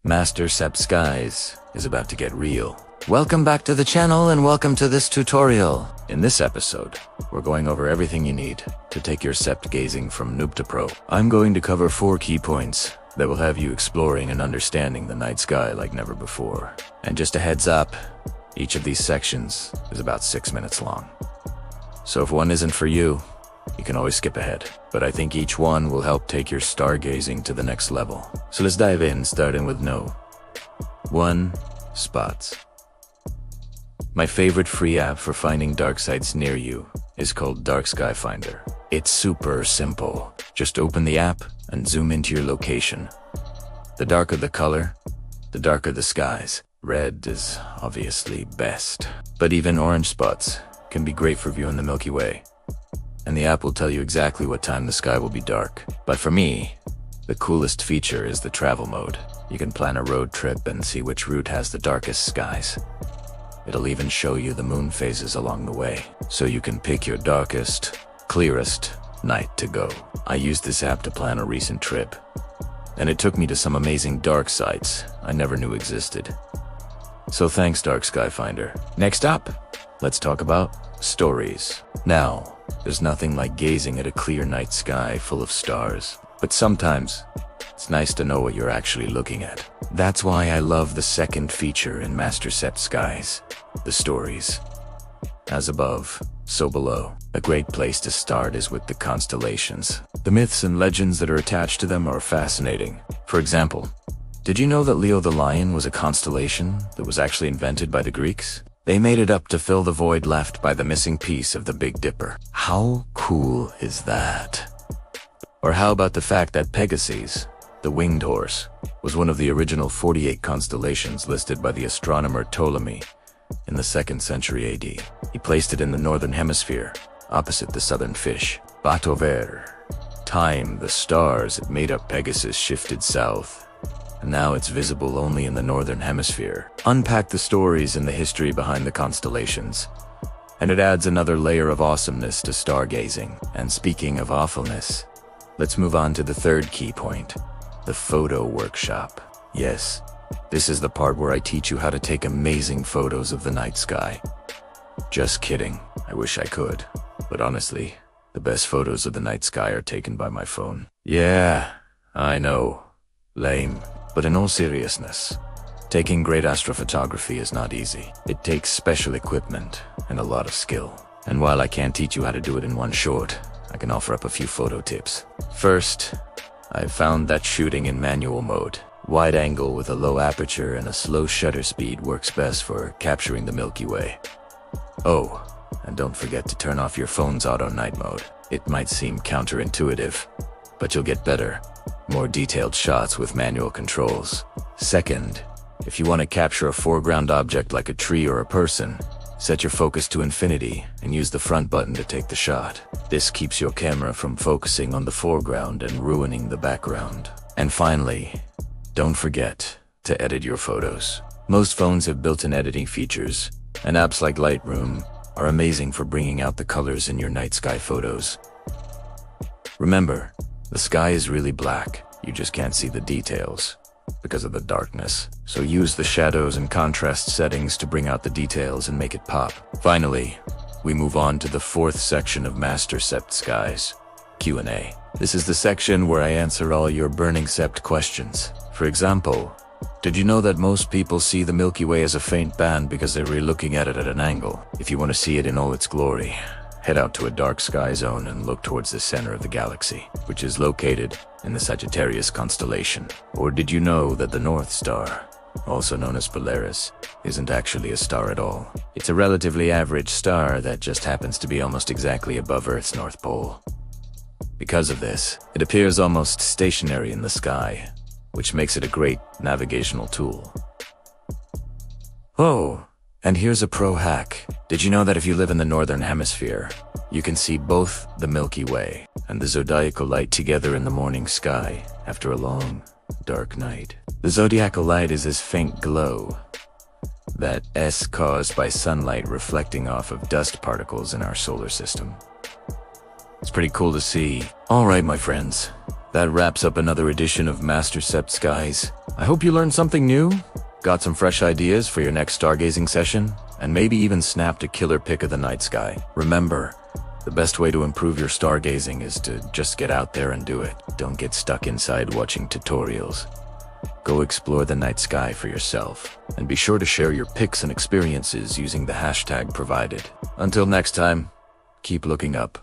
Master Sept Skies is about to get real. Welcome back to the channel and welcome to this tutorial. In this episode, we're going over everything you need to take your Sept gazing from noob to pro. I'm going to cover 4 key points that will have you exploring and understanding the night sky like never before. And just a heads up, each of these sections is about 6 minutes long. So if one isn't for you, you can always skip ahead. But I think each one will help take your stargazing to the next level. So let's dive in, starting with 1. Spots. My favorite free app for finding dark sites near you is called Dark Sky Finder. It's super simple. Just open the app and zoom into your location. The darker the color, the darker the skies. Red is obviously best, but even orange spots can be great for viewing the Milky Way. And the app will tell you exactly what time the sky will be dark. But for me, the coolest feature is the travel mode. You can plan a road trip and see which route has the darkest skies. It'll even show you the moon phases along the way, so you can pick your darkest, clearest night to go. I used this app to plan a recent trip, and it took me to some amazing dark sites I never knew existed. So thanks, Dark Sky Finder. Next up, let's talk about stories. Now, there's nothing like gazing at a clear night sky full of stars, but sometimes it's nice to know what you're actually looking at. That's why I love the second feature in Master Sept Skies, the stories. As above, so below. A great place to start is with the constellations. The myths and legends that are attached to them are fascinating. For example, did you know that Leo the Lion was a constellation that was actually invented by the Greeks? They made it up to fill the void left by the missing piece of the Big Dipper. How cool is that? Or how about the fact that Pegasus, the winged horse, was one of the original 48 constellations listed by the astronomer Ptolemy in the 2nd century AD. He placed it in the northern hemisphere, opposite the southern fish. But over time, the stars that made up Pegasus shifted south, and now it's visible only in the northern hemisphere. Unpack the stories and the history behind the constellations, and it adds another layer of awesomeness to stargazing. And speaking of awfulness, let's move on to the 3rd key point, the photo workshop. Yes, this is the part where I teach you how to take amazing photos of the night sky. Just kidding, I wish I could, but honestly, the best photos of the night sky are taken by my phone. Yeah, I know, lame. But in all seriousness, taking great astrophotography is not easy. It takes special equipment and a lot of skill. And while I can't teach you how to do it in one shot, I can offer up a few photo tips. First, I've found that shooting in manual mode. Wide angle with a low aperture and a slow shutter speed works best for capturing the Milky Way. Oh, and don't forget to turn off your phone's auto night mode. It might seem counterintuitive, but you'll get better, more detailed shots with manual controls. Second, if you want to capture a foreground object like a tree or a person, set your focus to infinity and use the front button to take the shot. This keeps your camera from focusing on the foreground and ruining the background. And finally, don't forget to edit your photos. Most phones have built-in editing features, and apps like Lightroom are amazing for bringing out the colors in your night sky photos. Remember, the sky is really black. You just can't see the details because of the darkness. So use the shadows and contrast settings to bring out the details and make it pop. Finally, we move on to the 4th section of Master Sept Skies, Q&A. This is the section where I answer all your burning Sept questions. For example, did you know that most people see the Milky Way as a faint band because they're really looking at it at an angle? If you want to see it in all its glory, head out to a dark sky zone and look towards the center of the galaxy, which is located in the Sagittarius constellation. Or did you know that the North Star, also known as Polaris, isn't actually a star at all? It's a relatively average star that just happens to be almost exactly above Earth's North Pole. Because of this, it appears almost stationary in the sky, which makes it a great navigational tool. Oh, and here's a pro hack. Did you know that if you live in the northern hemisphere, you can see both the Milky Way and the zodiacal light together in the morning sky after a long, dark night? The zodiacal light is this faint glow that's caused by sunlight reflecting off of dust particles in our solar system. It's pretty cool to see. Alright, my friends, That wraps up another edition of Master Sept Skies. I hope you learned something new, got some fresh ideas for your next stargazing session, and maybe even snapped a killer pic of the night sky. Remember, the best way to improve your stargazing is to just get out there and do it. Don't get stuck inside watching tutorials. Go explore the night sky for yourself, and be sure to share your pics and experiences using the hashtag provided. Until next time, keep looking up.